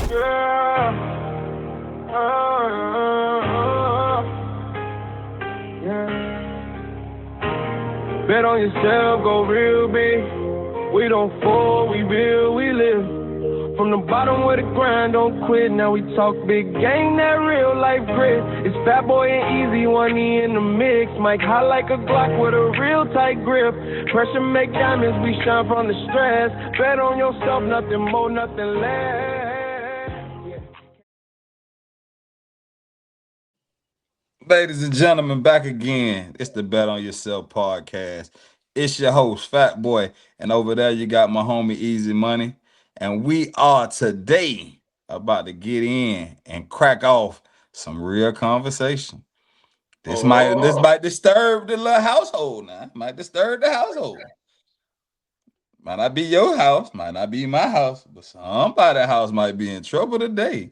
Yeah. Yeah. Bet on yourself, go real big. We don't fall, we build, we live. From the bottom where the grind don't quit. Now we talk big game, that real life grit. It's Fat Boy and Easy, one E in the mix. Mike high like a Glock with a real tight grip. Pressure make diamonds, we shine from the stress. Bet on yourself, nothing more, nothing less. Ladies and gentlemen, back again. It's the Bet on Yourself podcast. It's your host, Fat Boy, and over there you got my homie Easy Money. And we are today about to get in and crack off some real conversation. This might this Oh, might disturb the little household now. Might disturb the household. Might not be your house, might not be my house, but somebody's house might be in trouble today.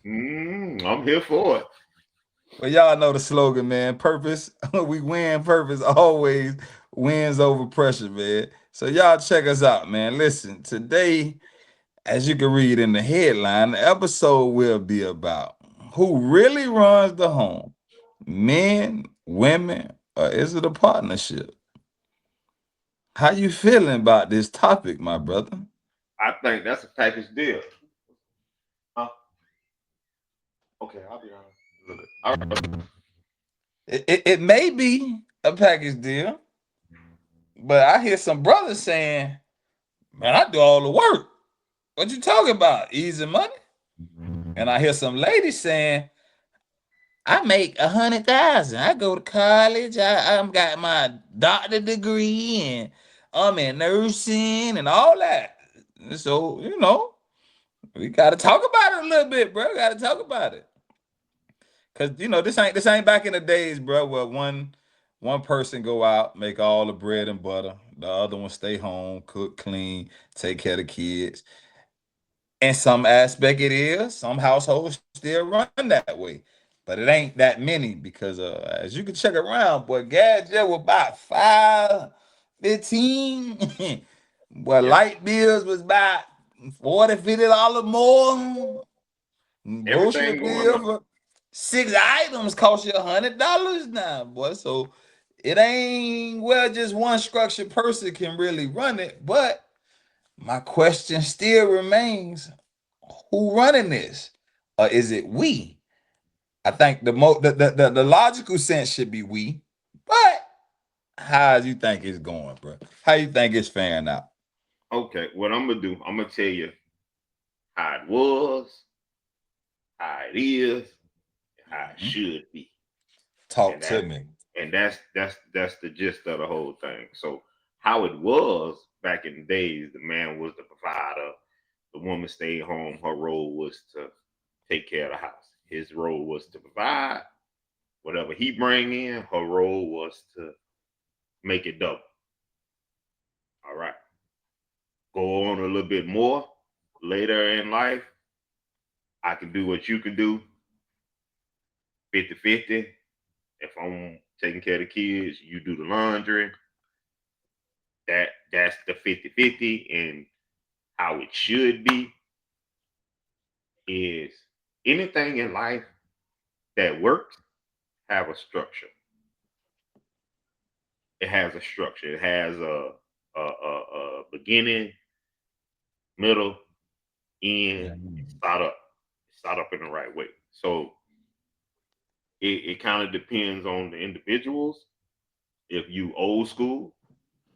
I'm here for it. Well, y'all know the slogan, man. Purpose, we win. Purpose always wins over pressure, man. So y'all check us out, man. Listen, today, as you can read in the headline, the episode will be about who really runs the home, men, women, or is it a partnership? How you feeling about this topic, my brother? I think that's a package deal. Huh? Okay, I'll be honest. All right. It may be a package deal, but I hear some brothers saying, "Man, I do all the work. What you talking about? Easy money?" And I hear some ladies saying, "I make 100,000. I go to college. I'm got my doctor degree, and I'm in nursing and all that." So we got to talk about it a little bit, bro. Got to talk about it, cause this ain't back in the days, bro, where one person go out, make all the bread and butter, the other one stay home, cook, clean, take care of the kids. In some aspect, it is. Some households still run that way, but it ain't that many because, as you can check around, boy, gas just was about 5.15. Boy, Yeah. light bills was about 40, $50 more. Grocery Everything going bill up. for 6 items cost you $100 now, boy. So it ain't well just one structured person can really run it. But my question still remains: who running this? Or is it we? I think the logical sense should be we, but how do you think it's going, bro? How you think it's faring out? Okay, what I'm gonna do, I'm gonna tell you how it was, how it is, and how it Mhm. should be. Talk And to that me. and that's the gist of the whole thing. So how it was back in the days, the man was the provider, the woman stayed home, her role was to take care of the house. His role was to provide. Whatever he bring in, her role was to make it double. All right. Go on a little bit more later in life. I can do what you can do, 50-50. If I'm taking care of the kids, you do the laundry. That's the 50-50. And how it should be is anything in life that works have a structure. It has a structure. It has a beginning, middle, end, and Mhm. start up. Start up in the right way. So it kind of depends on the individuals. If you old school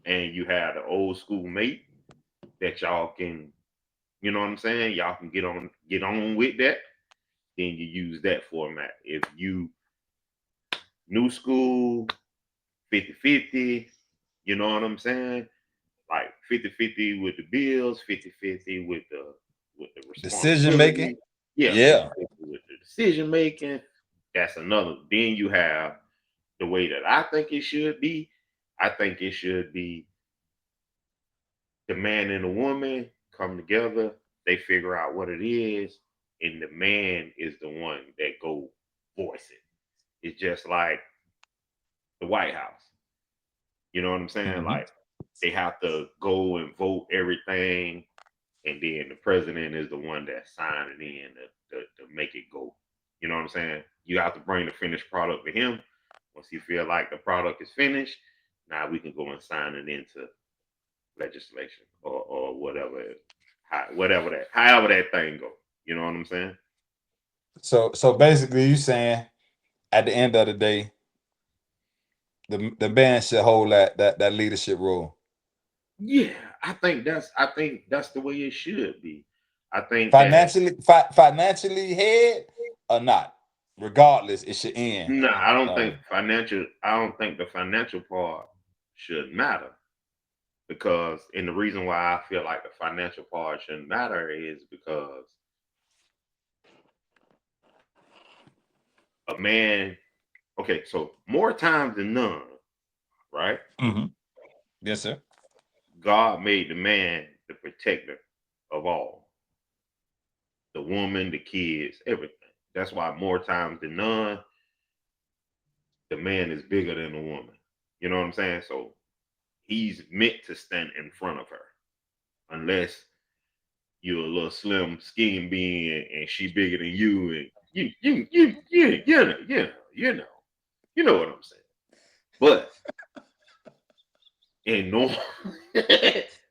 and you have the old school mate that y'all can, you know what I'm saying, y'all can get on with that, then you use that format. If you new school, 50-50, you know what I'm saying? Like 50-50 with the bills, 50-50 with the Decision making. responsibility. Yeah, Yeah. 50-50 with the decision making. That's another. Then you have the way that I think it should be. I think it should be the man and the woman come together, they figure out what it is, and the man is the one that go voice it. It's just like the White House. You know what I'm saying? Mhm. Like they have to go and vote everything. and then the president is the one that's signing in to make it go. You know what I'm saying? You have to bring the finished product to him. Once you feel like the product is finished, now we can go and sign it into legislation or whatever, however that thing go. You know what I'm saying? So basically, you saying at the end of the day, the man should hold that leadership role. Yeah, I think that's the way it should be. I think that Financially head or not, regardless, it should end. no, I don't think the financial part should matter because, and the reason why I feel like the financial part shouldn't matter is because a man, okay, so more times than none, right? Mm-hmm. Yes, sir. God made the man the protector of all, the woman, the kids, everything. That's why more times than none, the man is bigger than the woman. You know what I'm saying? So he's meant to stand in front of her, unless you're a little slim, skinny being, and she bigger than you, and you know what I'm saying. But in normal,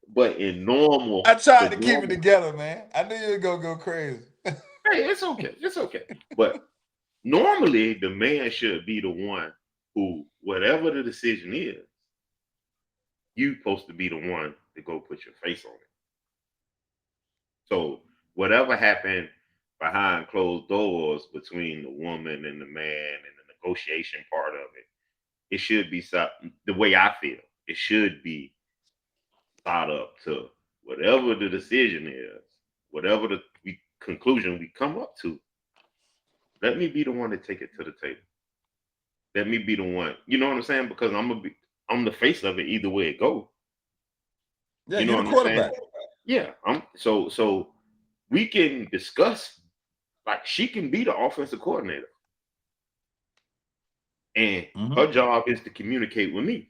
but in normal, I tried the to keep it normal. together, man. I knew you were gonna go crazy. Hey, it's okay. But normally, the man should be the one who, whatever the decision is, you supposed to be the one to go put your face on it. So whatever happened behind closed doors between the woman and the man and the negotiation part of it, it should be the way I feel. It should be thought up to whatever the decision is, whatever the conclusion we come up to. Let me be the one to take it to the table. Let me be the one. You know what I'm saying? Because I'm the face of it either way it goes. Yeah, You know you're the what I'm saying? quarterback. Yeah. So we can discuss, like, she can be the offensive coordinator. And her job is to communicate with me.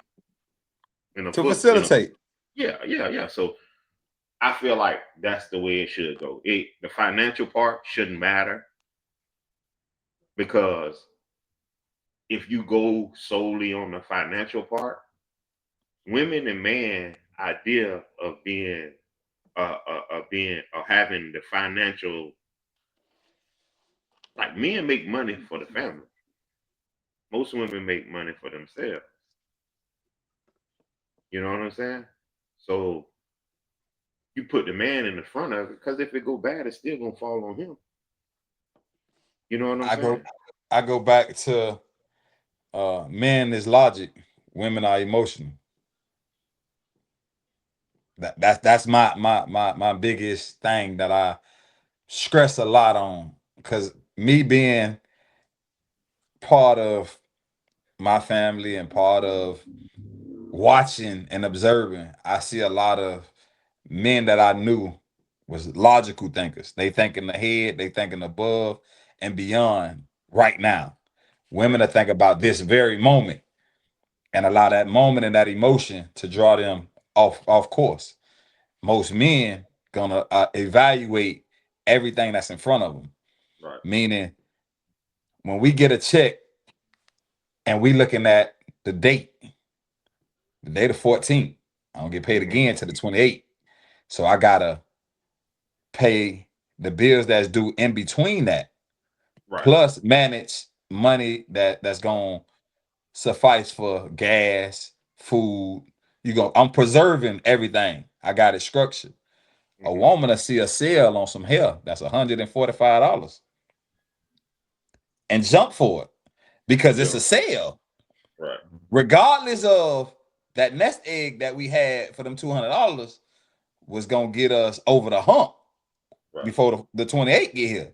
To facilitate. Yeah. So I feel like that's the way it should go. The financial part shouldn't matter, because if you go solely on the financial part, women and man idea of having the financial, like, men make money for the family. Most women make money for themselves. You know what I'm saying? So you put the man in the front of it, because if it go bad, it's still gonna fall on him. You know what I'm saying? I go back to men is logic, women are emotional. That's my biggest thing that I stress a lot on, because me being part of my family and part of watching and observing, I see a lot of men that I knew was logical thinkers. They thinking ahead, they thinking above and beyond right now. Women that think about this very moment and allow that moment and that emotion to draw them off course. Most men gonna evaluate everything that's in front of them. Right. Meaning, when we get a check and we looking at the date, the day the 14th, I don't get paid again to the 28th. So I gotta pay the bills that's due in between that, Right. plus manage money that's gonna suffice for gas, food. I'm preserving everything. I got it structured. A woman to see a sale on some hair that's $145 and jump for it because it's a sale. Right. Regardless of that nest egg that we had for them $200 was gonna get us over the hump before the 28 get here,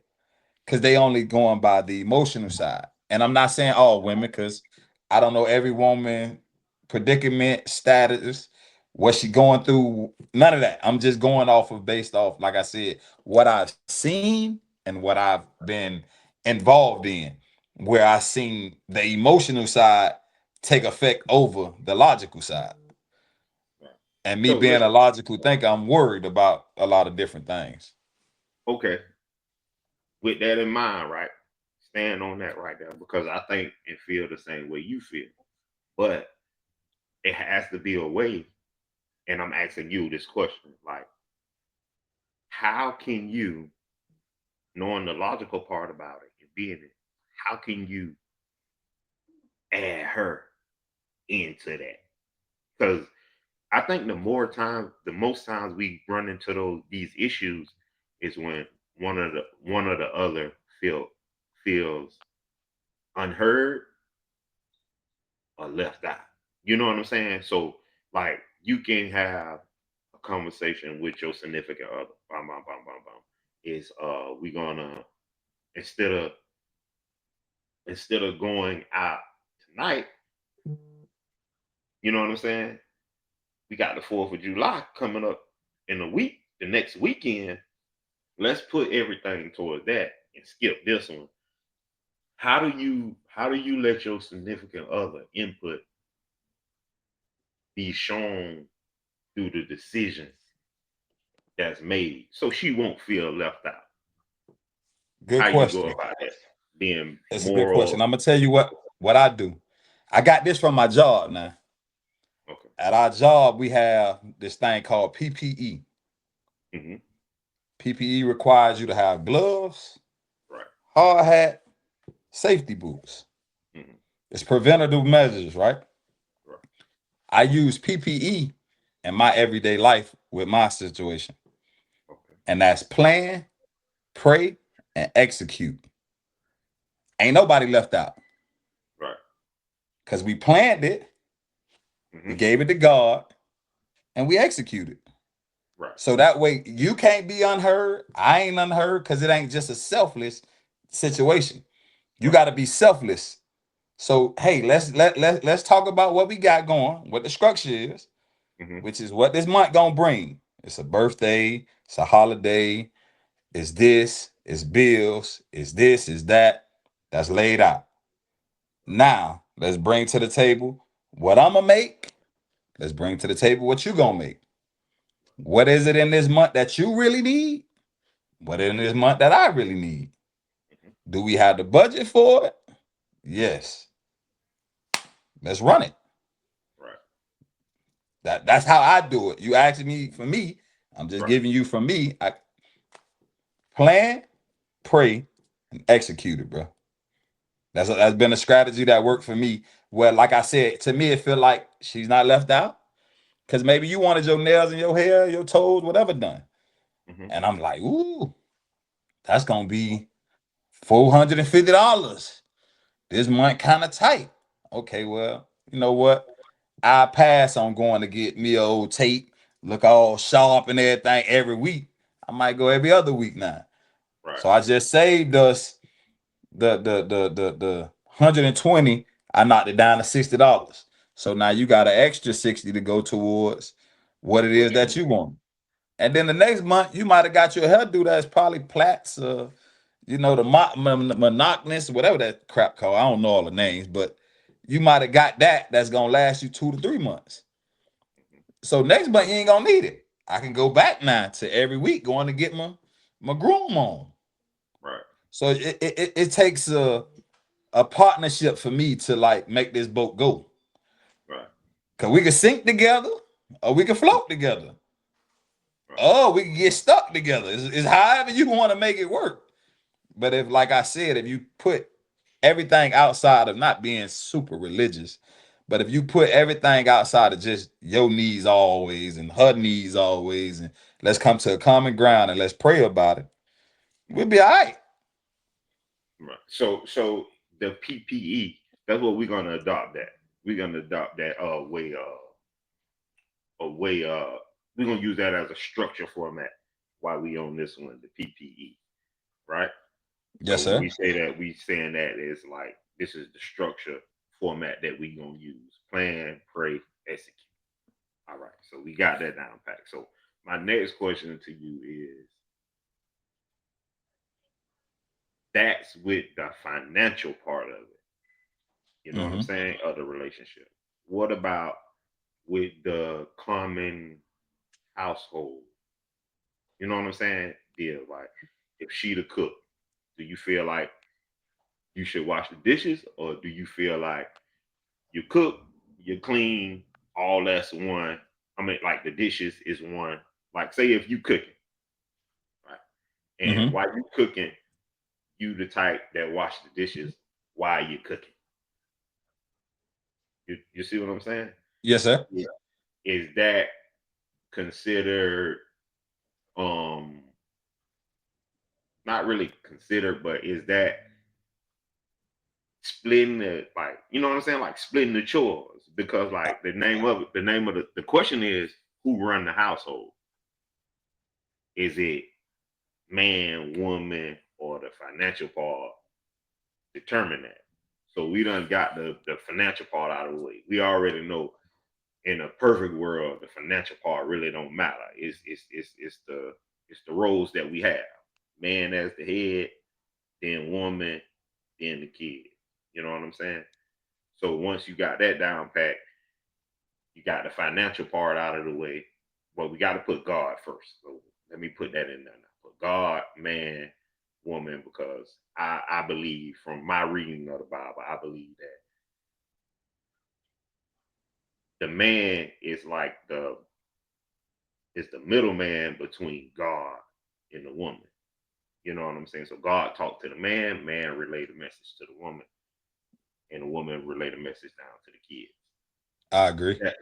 because they only going by the emotional side. And I'm not saying all women, because I don't know every woman predicament, status, what she going through, none of that. I'm just going based off, like I said, what I've seen and what I've been involved in, where I seen the emotional side take effect over the logical side. And me So being let's a logical thinker, I'm worried about a lot of different things. okay. With that in mind, right? Stand on that right there because I think and feel the same way you feel. But it has to be a way, and I'm asking you this question: like, how can you, knowing the logical part about it and being it, how can you add her into that? Because I think the most times we run into these issues is when one or the other feels unheard or left out. You know what I'm saying? So like you can have a conversation with your significant other. Bum, bum, bum, bum, bum. Is we gonna instead of going out tonight, you know what I'm saying? We got the 4th of July coming up in a week, the next weekend. Let's put everything towards that and skip this one. How do you let your significant other input be shown through the decisions that's made so she won't feel left out? Good How you go question. about that? Being It's a good question. moral. I'm gonna tell you what I do. I got this from my job now. Okay. At our job, we have this thing called PPE. Mm-hmm. PPE requires you to have gloves, Right. hard hat, safety boots. Mm-hmm. It's preventative measures, right? Right. I use PPE in my everyday life with my situation. Okay. And that's plan, pray, and execute. Ain't nobody left out. Right. Because we planned it, Mm-hmm. we gave it to God, and we executed. Right. So that way you can't be unheard. I ain't unheard because it ain't just a selfless situation. You Right. got to be selfless. So hey, let's talk about what we got going, what the structure is, Mm-hmm. which is what this month gonna bring. It's a birthday, it's a holiday, it's this, it's bills, it's this, it's that. That's laid out. Now let's bring to the table what I'm gonna make. Let's bring to the table what you gonna make. What is it in this month that you really need? What in this month that I really need? Mm-hmm. Do we have the budget for it? Yes. Let's run it. Right. That's how I do it. You asking me for me, I'm just Right. giving you from me. I plan, pray, and execute it, bro. That's been a strategy that worked for me. Well, like I said, to me, it feel like she's not left out. Cause maybe you wanted your nails and your hair, your toes, whatever done. Mm-hmm. And I'm like, ooh, that's gonna be $450. This month kind of tight. Okay, well, you know what? I pass on going to get me a old tape, look all sharp and everything every week. I might go every other week now. Right. So I just saved us the 120. I knocked it down to $60. So now you got an extra 60 to go towards what it is What that you you want. And then the next month you might have got your hairdo that's probably plaits, the monotonous, whatever that crap called. I don't know all the names, but you might have got that's gonna last you 2 to 3 months. So next month you ain't gonna need it. I can go back now to every week going to get my groom on. right. So it takes a partnership for me to like make this boat go. Right. Cause we can sink together or we can float together. Right. Oh, we can get stuck together. It's however you want to make it work. But if, like I said, if you put everything outside of not being super religious, but if you put everything outside of just your needs always and her needs always, and let's come to a common ground and let's pray about it, we'll be all right. Right. So the PPE, that's what we're gonna adopt that. We're gonna adopt that way a way we're gonna use that as a structure format while we on this one, the PPE, right? So Yes, when sir. we say that, we saying that is like this is the structure format that we gonna use. Plan, pray, execute. All right. So we got that down pat. So my next question to you is that's with the financial part of it. You know what I'm Mm-hmm. saying? Of the relationship. What about with the common household. You know what I'm saying? Yeah, like if she the cook, do you feel like you should wash the dishes, or do you feel like you cook, you clean, all that's one? I mean, like the dishes is one. Like, say if you cooking, right, and Hmm. while you cooking, you the type that wash the dishes while you cooking. You see what I'm saying? Yes, sir. Yeah. Is that considered um not really considered, but is that splitting the, like, you know what I'm saying? Like splitting the chores, because like the name of the question is, who run the household? Is it man, woman, or the financial part determine that? So we done got the financial part out of the way. We already know in a perfect world, the financial part really don't matter. It's the roles that we have. Man as the head, then woman, then the kid. You know what I'm saying? So once you got that down pat, you got the financial part out of the way. Well, we got to put God first. So let me put that in there now. Put God, man, woman, because I believe from my reading of the Bible, I believe that the man is like the middleman between God and the woman. You know what I'm saying? So God talked to the man, man relayed the message to the woman, and the woman relayed the message down to the kids. I agree. That,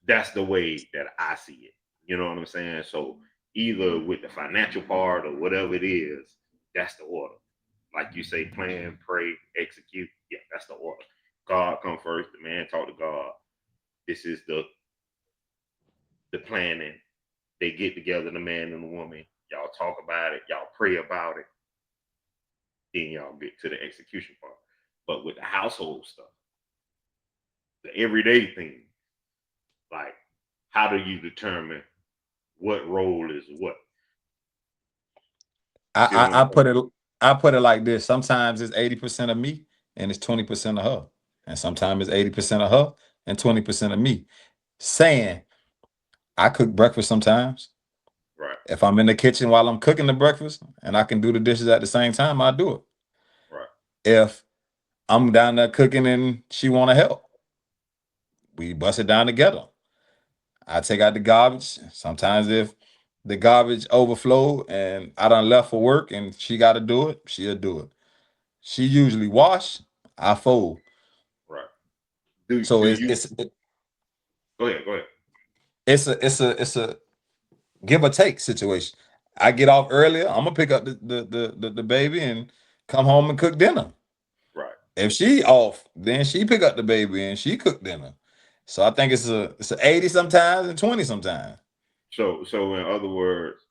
that's the way that I see it. You know what I'm saying? So either with the financial part or whatever it is, that's the order. Like you say, plan, pray, execute. Yeah, that's the order. God come first. The man talk to God. This is the planning. They get together, the man and the woman. Y'all talk about it. Y'all pray about it. Then y'all get to the execution part. But with the household stuff, the everyday thing, like how do you determine what role is what? You see what I'm I saying? put it I put it like this. Sometimes it's 80% of me and it's 20% of her. And sometimes it's 80% of her and 20% of me. Saying I cook breakfast sometimes. Right, If I'm in the kitchen while I'm cooking the breakfast and I can do the dishes at the same time, I do it. right, If I'm down there cooking and she want to help, we bust it down together. I take out the garbage. Sometimes if the garbage overflow and I done left for work and she got to do it, she'll do it. She usually wash, I fold. right. Do So do you go ahead, go ahead. it's a give or take situation. I get off earlier, I'm gonna pick up the baby and come home and cook dinner. Right. If she off, then she pick up the baby and she cook dinner. So I think it's a 80 sometimes and 20 sometimes. So in other words,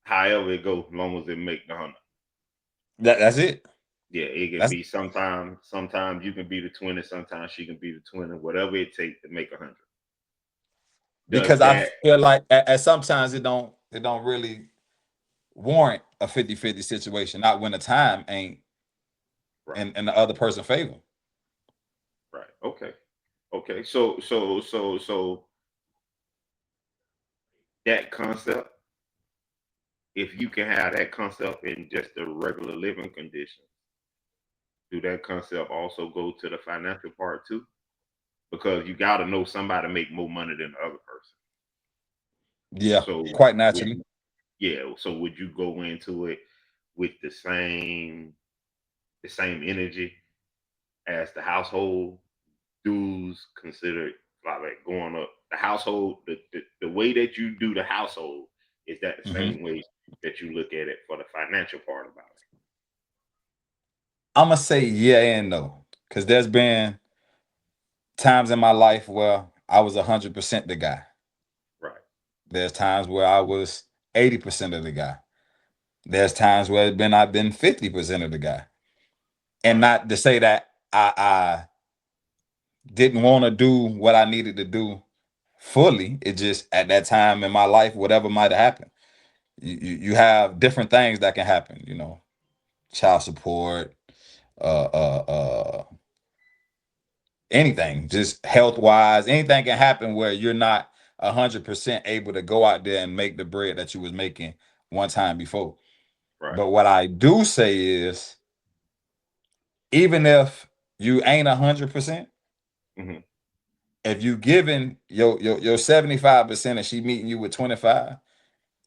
however it goes, as long as it make the 100. That's it. Yeah, it can That's be sometimes you can be the 20, sometimes she can be the 20, whatever it takes to make 100. Does because I that feel like at sometimes it don't really warrant a 50-50 situation, not when the time ain't right, in the other person favor. right. Okay. Okay. So that concept, if you can have that concept in just the regular living condition, do that concept also go to the financial part too? Because you got to know somebody make more money than the other person. Yeah, So quite would naturally. you, yeah, so would you go into it with the same energy as the household dues considered, like going up the household, the way that you do the household, is that the Hmm. same way that you look at it for the financial part about it? I'm gonna say yeah and no, because there's been times in my life where I was 100% the guy. Right, There's times where I was 80% of the guy. There's times where I've been 50% of the guy. And right. not to say that I didn't want to do what I needed to do fully. It just at that time in my life, whatever might have happened. You have different things that can happen, child support, uh uh uh anything, just health wise, anything can happen where you're not 100% able to go out there and make the bread that you was making one time before. Right. But what I do say is, even if you ain't 100%, hmm if you giving your 75% and she meeting you with 25,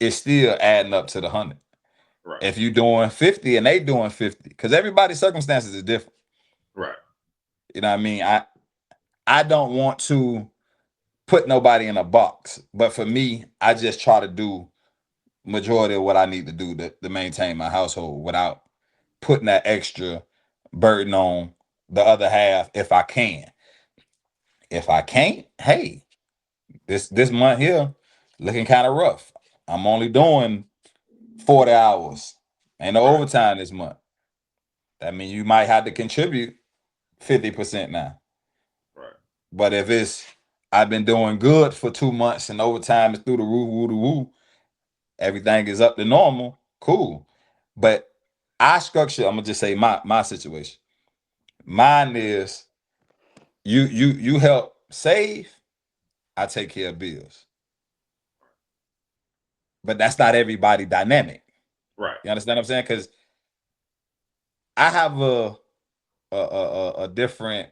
it's still adding up to the 100. Right. If you doing 50 and they doing 50, because everybody's circumstances is different. Right. You know what I mean? I don't want to put nobody in a box, but for me, I just try to do majority of what I need to do to maintain my household without putting that extra burden on the other half if I can. If I can't, hey, this month here looking kind of rough. I'm only doing 40 hours. Ain't no Right. overtime this month. That means you might have to contribute 50% now. Right. But if it's I've been doing good for 2 months and overtime is through the roof, woo, woo, everything is up to normal, cool. But I structure, I'm gonna just say my situation. Mine is you help save, I take care of bills. But that's not everybody dynamic. Right. You understand what I'm saying? Because I have a different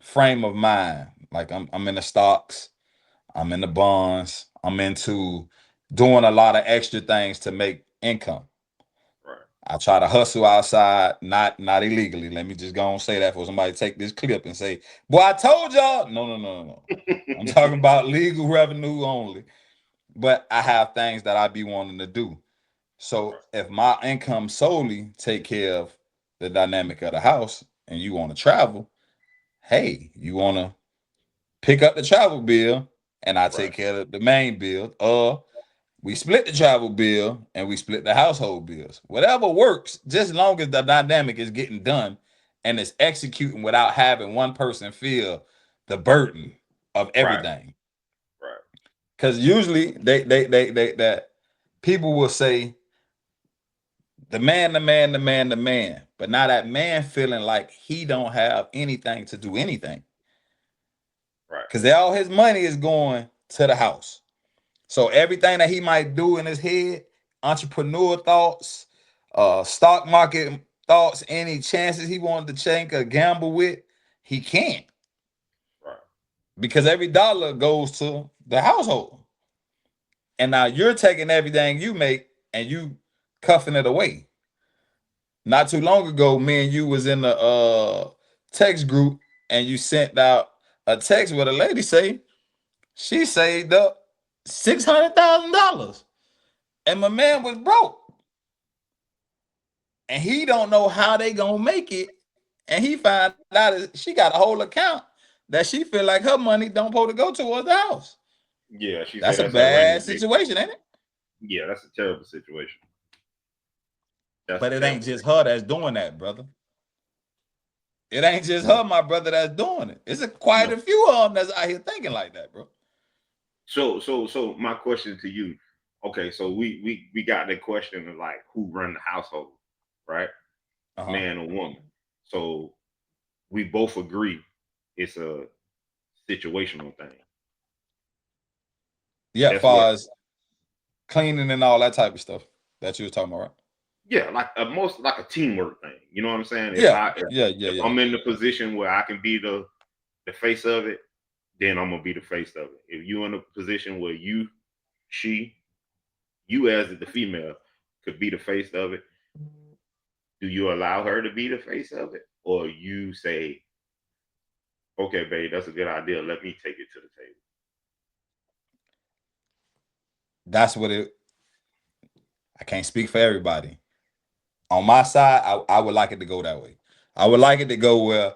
frame of mind. Like I'm in the stocks, I'm in the bonds, I'm into doing a lot of extra things to make income. Right. I try to hustle outside, not illegally. Let me just go and say that for somebody take this clip and say, "Boy, I told y'all." No. I'm talking about legal revenue only. But I have things that I be wanting to do. So if my income solely take care of the dynamic of the house, and you want to travel, hey, you want to pick up the travel bill, and I take Right. care of the main bill. We split the travel bill and we split the household bills. Whatever works, just as long as the dynamic is getting done and it's executing without having one person feel the burden of Right. everything. Right. Because usually they that people will say the man, but now that man feeling like he don't have anything to do anything. Right. Because all his money is going to the house. So everything that he might do in his head, entrepreneur thoughts, stock market thoughts, any chances he wanted to take a gamble with, he can't. Right. Because every dollar goes to the household. And now you're taking everything you make and you cuffing it away. Not too long ago, me and you was in the text group and you sent out a text with a lady say she saved up $600,000. And my man was broke. And he don't know how they gonna make it. And he found out she got a whole account that she feel like her money don't supposed to go towards the house. Yeah, she said That's a that's a rainy bad day. situation, ain't it? Yeah, that's a terrible situation. That's But a it ain't terrible just situation. her that's doing that, brother. It ain't just her, my brother, that's doing it. It's quite No. a few of them that's out here thinking like that, bro. So my question to you, okay, so we got the question of like who run the household, right? Uh-huh. Man or woman. So we both agree it's a situational thing. Yeah, as That's what far as cleaning and all that type of stuff that you was talking about, right? yeah, like a most like a teamwork thing. You know what I'm saying? If Yeah, I if yeah. I'm in the position where I can be the face of it, then I'm gonna be the face of it. If you in a position where you as the female could be the face of it, do you allow her to be the face of it? Or you say, okay, babe, that's a good idea. Let me take it to the table. That's what it. I can't speak for everybody. On my side, I would like it to go that way. I would like it to go where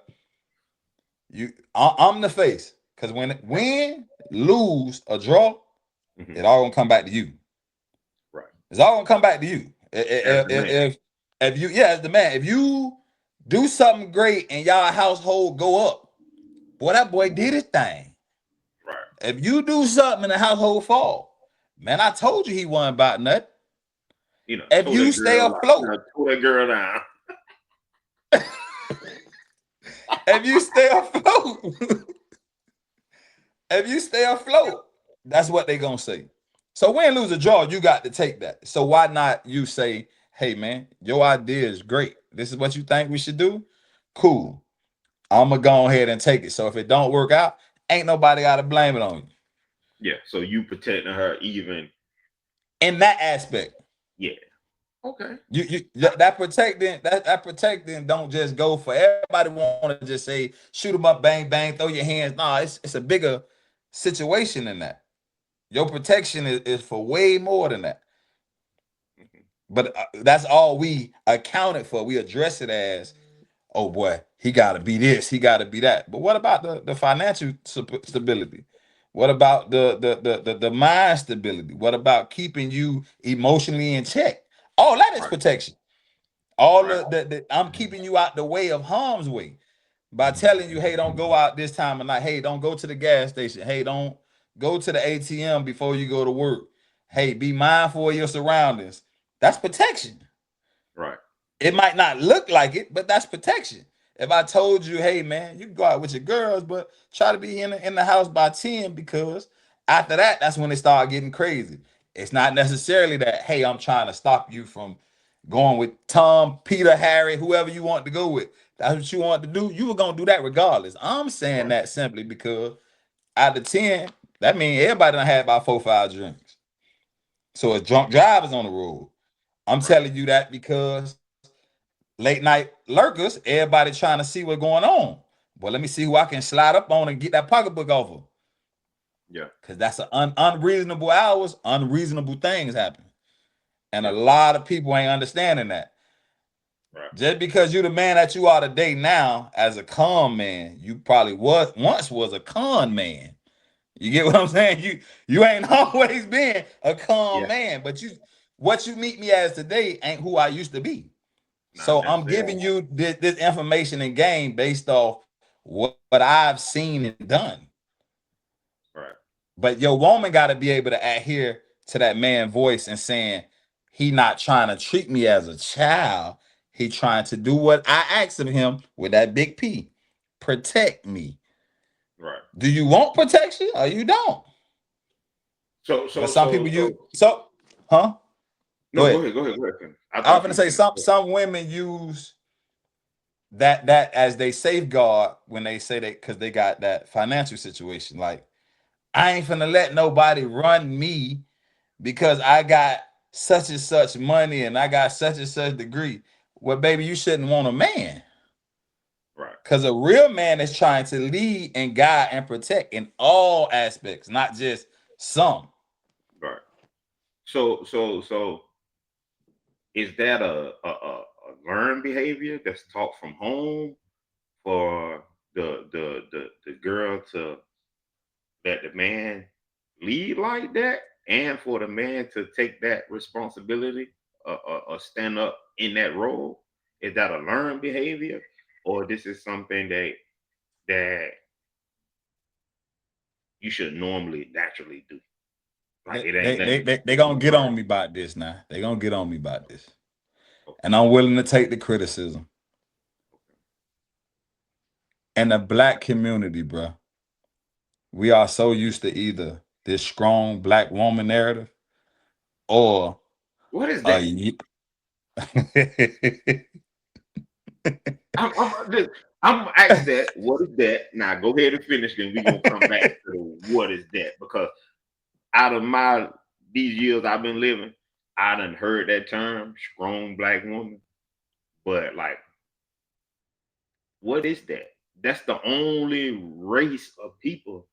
I'm the face. Because when win, lose, or draw, Mhm. it all gonna come back to you. Right. It's all gonna come back to you. As the man. If you, yeah, as the man, if you do something great and y'all household go up, boy, that boy did his thing. Right. If you do something and the household fall, man, I told you he wasn't about nothing. You know, If told you that stay girl like, afloat, told that girl down. if you stay afloat, if you stay afloat, that's what they gonna say. So win, lose, or draw, you got to take that. So why not you say, hey man, your idea is great. This is what you think we should do? Cool. I'm gonna go ahead and take it. So if it don't work out, ain't nobody gotta blame it on you. Yeah. So you protecting her even. In that aspect. Yeah. Okay. You that protecting don't just go for everybody want to just say shoot them up, bang bang, throw your hands. No, it's a bigger situation than that. Your protection is for way more than that. But that's all we accounted for. We address it as, oh boy, he got to be this, he got to be that. But what about the financial stability? What about the mind stability? What about keeping you emotionally in check? All that is protection. All the I'm keeping you out the way of harm's way by telling you, hey, don't go out this time of night. Hey, don't go to the gas station. Hey, don't go to the ATM before you go to work. Hey, be mindful of your surroundings. That's protection. Right. It might not look like it, but that's protection. If I told you, hey man, you can go out with your girls, but try to be in the house by 10, because after that, that's when they start getting crazy. It's not necessarily that, hey, I'm trying to stop you from going with Tom, Peter, Harry, whoever you want to go with. That's what you want to do. You were gonna do that regardless. I'm saying that simply because out of 10, that means everybody done had about 4-5 drinks. So it's drunk drivers on the road. I'm telling you that because late night lurkers, everybody trying to see what's going on. Well, let me see who I can slide up on and get that pocketbook off of. Yeah. Because that's an unreasonable hours, unreasonable things happen. And a lot of people ain't understanding that. Right. Just because you're the man that you are today now as a con man, you probably once was a con man. You get what I'm saying? You ain't always been a con man, but what you meet me as today ain't who I used to be. So I'm giving you this information and game based off what I've seen and done. Right. But your woman got to be able to adhere to that man voice and saying, he not trying to treat me as a child. He trying to do what I asked of him with that big P. Protect me. Right. Do you want protection or you don't? So some people huh? No, go ahead. Go ahead. I was going to say some women use that as they safeguard when they say that, because they got that financial situation. Like, I ain't finna let nobody run me because I got such and such money and I got such and such degree. Well, baby, you shouldn't want a man. Right. Because a real man is trying to lead and guide and protect in all aspects, not just some. Right. So is that a learned behavior that's taught from home for the girl to let the man lead like that, and for the man to take that responsibility or stand up in that role? Is that a learned behavior, or this is something that you should normally naturally do? Like, it ain't they gonna get on me about this now. They gonna get on me about this. Okay. And I'm willing to take the criticism. In the black community, bro, we are so used to either this strong black woman narrative or what is that? I'm asking that. What is that? Now go ahead and finish, then we're gonna come back to what is that, because out of these years I've been living, I done heard that term, strong black woman. But like, what is that? That's the only race of people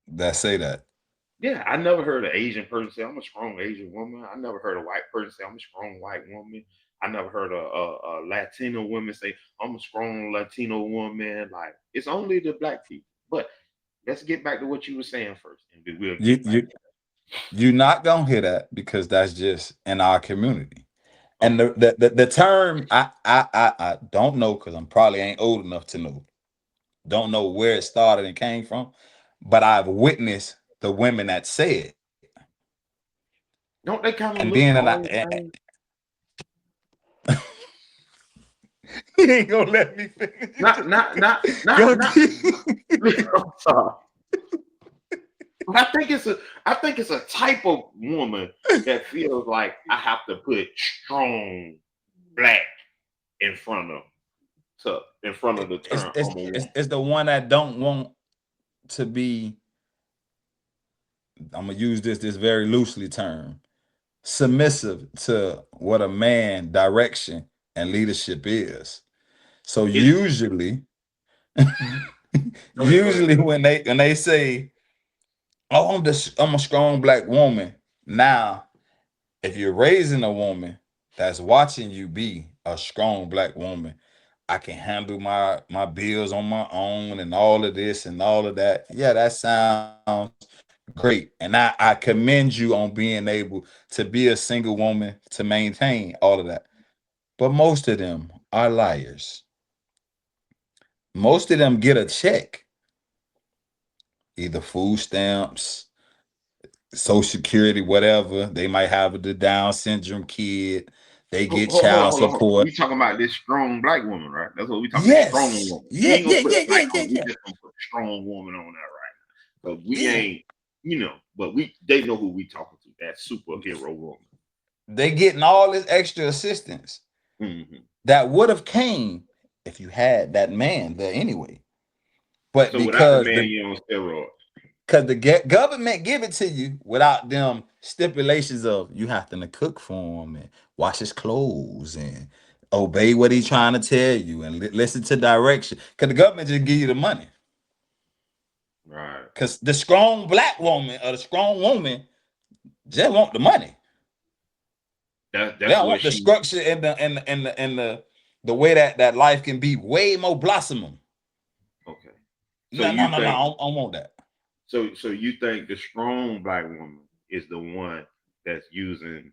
that say that. Yeah, I never heard an Asian person say I'm a strong Asian woman. I never heard a white person say I'm a strong white woman. I never heard a Latino woman say I'm a strong Latino woman. Like, it's only the black people. But let's get back to what you were saying first, and we'll get you're not gonna hear that because that's just in our community. And the term I don't know, because I'm probably ain't old enough to know. Don't know where it started and came from, but I've witnessed the women that say it. Don't they kind of look all the same? You ain't gonna let me finish. not. Go I'm sorry. I think it's a type of woman that feels like I have to put strong black in front of the term I'm a woman. it's the one that don't want to be. I'm gonna use this very loosely term, submissive to what a man direction and leadership is. So It, usually, go ahead. when they say, "Oh, I'm a strong black woman," now if you're raising a woman that's watching you be a strong black woman, I can handle my bills on my own and all of this and all of that. Yeah, that sounds great. And I commend you on being able to be a single woman to maintain all of that. But most of them are liars. Most of them get a check, either food stamps, social security, whatever. They might have the Down syndrome kid. They get child Hold on. support. We talking about this strong black woman, right? That's what we talking about. Strong Yes. woman. We Yeah, ain't gonna yeah, put a yeah, black yeah, on. yeah, We yeah. just gonna put strong woman on there, right? Because we Yeah. ain't, but they know who we talking to. That superhero woman. They getting all this extra assistance Mm-hmm. that would have came if you had that man there anyway. But So without the man, you're on steroids. government give it to you without them stipulations of you have to cook for him and wash his clothes and obey what he's trying to tell you and listen to direction. Because the government just give you the money. Right. Because the strong black woman or the strong woman just want the money. That's They don't where want the she. structure and the way that life can be way more blossoming. Okay. So No, you no, no, no. think I don't want that. so you think the strong black woman is the one that's using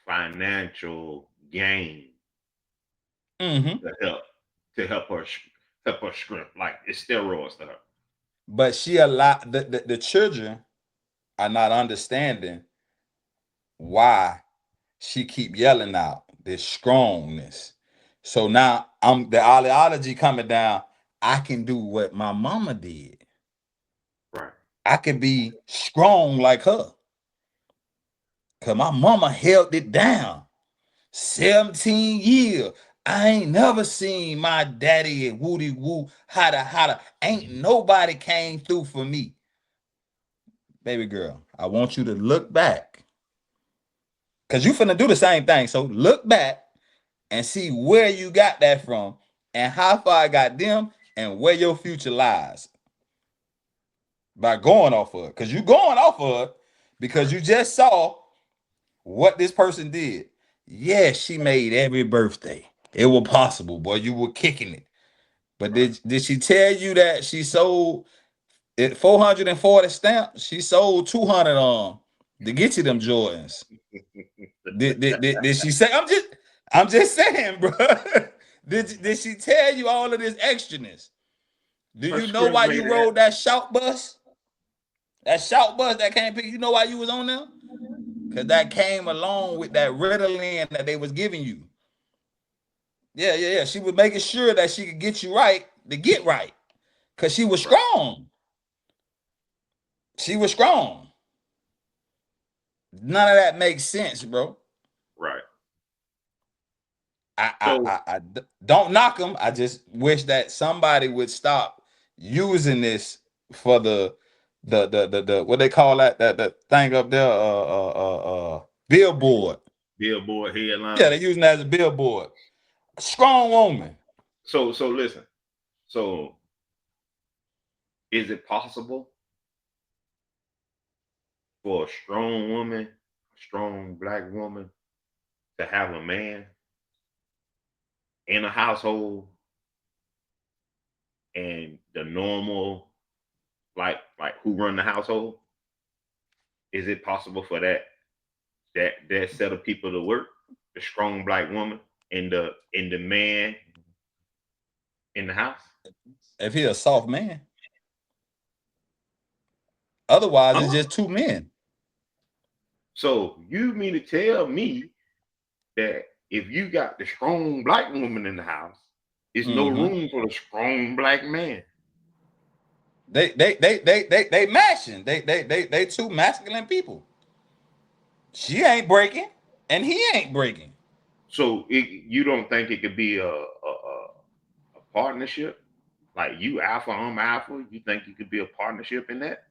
financial gain Mm-hmm. to help her script, like it's steroids to her. But she allowed the children are not understanding why she keep yelling out this strongness. So now I'm the ideology coming down. I can do what my mama did. Right. I can be strong like her. Cause my mama held it down 17 years. I ain't never seen my daddy and Woody Woo hotta. Ain't nobody came through for me. Baby girl, I want you to look back. Cause you finna do the same thing. So look back and see where you got that from and how far I got them and where your future lies by going off of it. Because you going off of it because you just saw what this person did. Yes, she made every birthday. It was possible, boy. You were kicking it. But Right. did she tell you that she sold it 440 stamps? She sold 200 to get you them Jordans. Did she say? I'm just saying, bro. Did she tell you all of this extraness? Do Her you know script why made you that. rode that shout bus? That shout bus that came pick. You know why you was on there? Cause that came along with that Ritalin that they was giving you. Yeah. She was making sure that she could get you right to get right. Cause she was Right. strong. She was strong. None of that makes sense, bro. Right. So I don't knock them. I just wish that somebody would stop using this for the what they call that thing up there billboard. Billboard Yeah, headline. they're using that as a billboard. A strong woman. So listen. So is it possible for a strong woman, a strong black woman, to have a man in a household and the normal, like who run the household? Is it possible for that set of people to work? The strong black woman and the man in the house? If he a soft man. Otherwise, it's Huh? just two men. So you mean to tell me that if you got the strong black woman in the house, it's no Mm-hmm. room for the strong black man. They mashing. They two masculine people. She ain't breaking, and he ain't breaking. So you don't think it could be a partnership? Like you alpha, I'm alpha. You think it could be a partnership in that?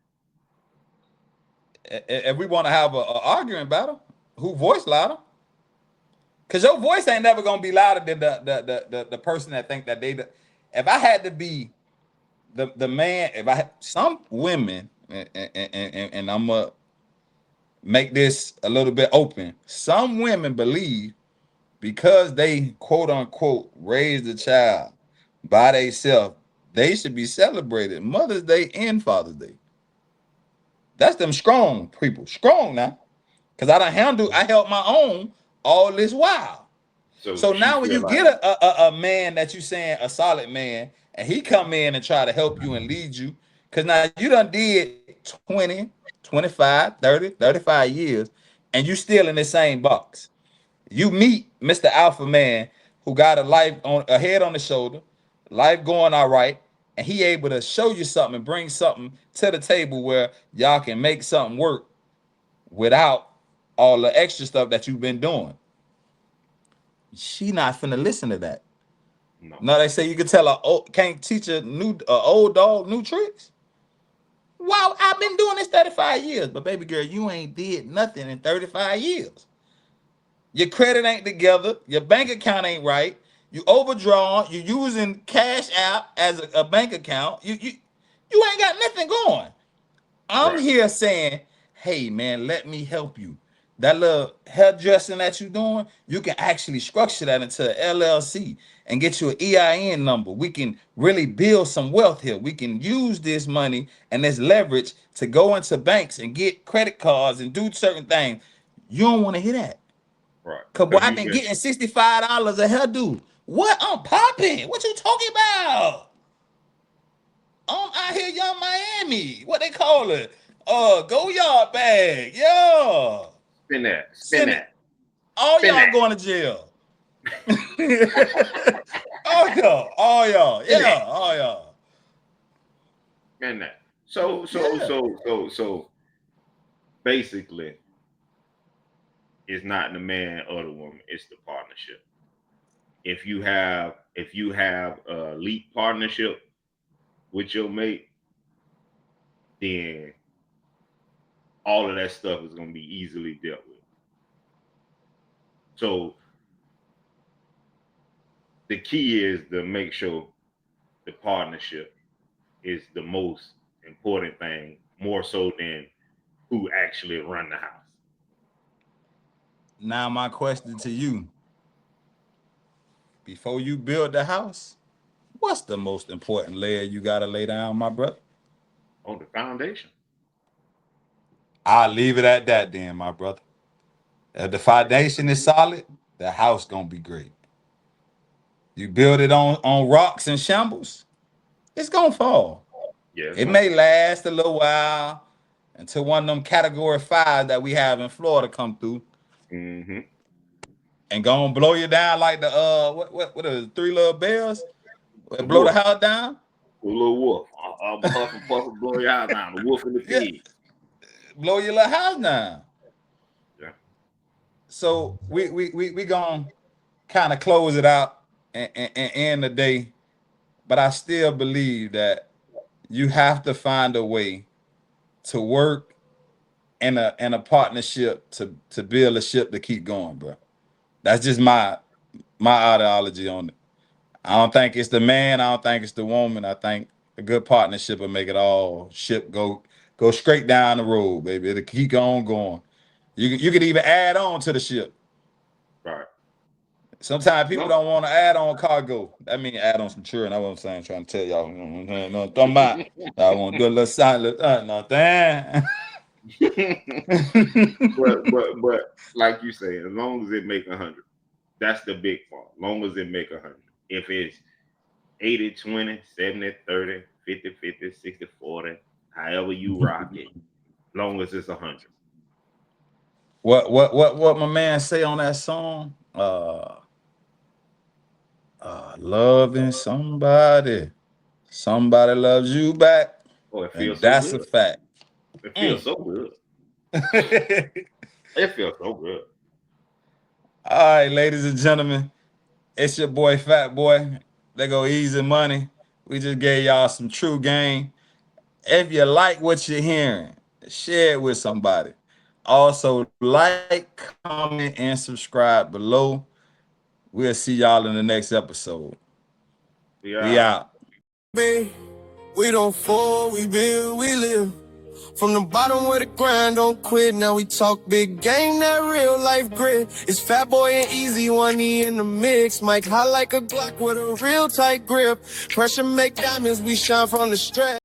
If we want to have a arguing battle, who voice louder? Cause your voice ain't never gonna be louder than the person that think that they. If I had to be the man, if I some women, and I'm gonna make this a little bit open. Some women believe because they quote unquote raised a child by themselves, they should be celebrated Mother's Day and Father's Day. That's them strong people, strong now. Cause I helped my own all this while. So So she now when feel you like get a man that you saying a solid man, and he come in and try to help you and lead you, because now you done did 20, 25, 30, 35 years, and you still in the same box. You meet Mr. Alpha Man who got a head on the shoulder, life going all right, and he able to show you something and bring something to the table where y'all can make something work without all the extra stuff that you've been doing. She not finna listen to that. no. No, they say you can tell can't teach a old dog new tricks. Wow, I've been doing this 35 years, but baby girl, you ain't did nothing in 35 years. Your credit ain't together, your bank account ain't right, you overdrawn, you using Cash App as a bank account. You ain't got nothing going. I'm Right. here saying, hey man, let me help you. That little hairdressing that you're doing, you can actually structure that into an LLC and get you an EIN number. We can really build some wealth here. We can use this money and this leverage to go into banks and get credit cards and do certain things. You don't want to hear that. Right. Cause boy, Because I've you been can getting $65 a hairdo. What I'm popping? What you talking about? I'm out here, young Miami. What they call it? Go yard bag. Yeah. spin that, spin Send it. that, All spin y'all that, going to jail. All y'all. All y'all. spin that, Yeah. All y'all. spin that. So so Yeah. so so so basically, it's not the man or the woman; it's the partnership. If you have a elite partnership with your mate, then all of that stuff is going to be easily dealt with. So the key is to make sure the partnership is the most important thing, more so than who actually run the house. Now my question to you: before you build the house, what's the most important layer you gotta lay down, my brother? On the foundation. I'll leave it at that, then, my brother. If the foundation is solid, the house gonna be great. You build it on rocks and shambles, it's gonna fall. Yeah, it's It going to may fall. last a little while until one of them category five that we have in Florida come through Mm-hmm. and go and blow you down like the what are the three little bears? The Blow the wolf, house down. the little wolf. I'm a huff and puff and blow your eye down. The wolf and the Yeah, pig. blow your little house down. Yeah. So we gonna kind of close it out and end the day. But I still believe that you have to find a way to work in a partnership to build a ship to keep going, bro. That's just my ideology on it. I don't think it's the man. I don't think it's the woman. I think a good partnership will make it all ship go straight down the road, baby. It'll keep on going. You could even add on to the ship. Right. Sometimes people No. don't want to add on cargo. That means add on some children. That's what I'm saying. Trying to tell y'all. You know what I'm saying? No, talking about. I want to do a little silent. Nothing. but like you say, as long as it make 100, that's the big part. As long as it make 100. If it's 80-20, 70-30, 50-50, 60-40, however you rock it, long as it's 100. What my man say on that song? Loving somebody, somebody loves you back, Oh, it and feels so that's a good. fact. It feels so good. All It feels so good. right, ladies and gentlemen, it's your boy Fat Boy. They go Easy Money. We just gave y'all some true game. If you like what you're hearing, share it with somebody. Also, like, comment, and subscribe below. We'll see y'all in the next episode. We Yeah. out. We don't fall, we build, we live. From the bottom where the grind don't quit. Now we talk big game, that real life grit. It's Fat Boy and Easy, one E in the mix. Mike high like a Glock with a real tight grip. Pressure make diamonds, we shine from the strap.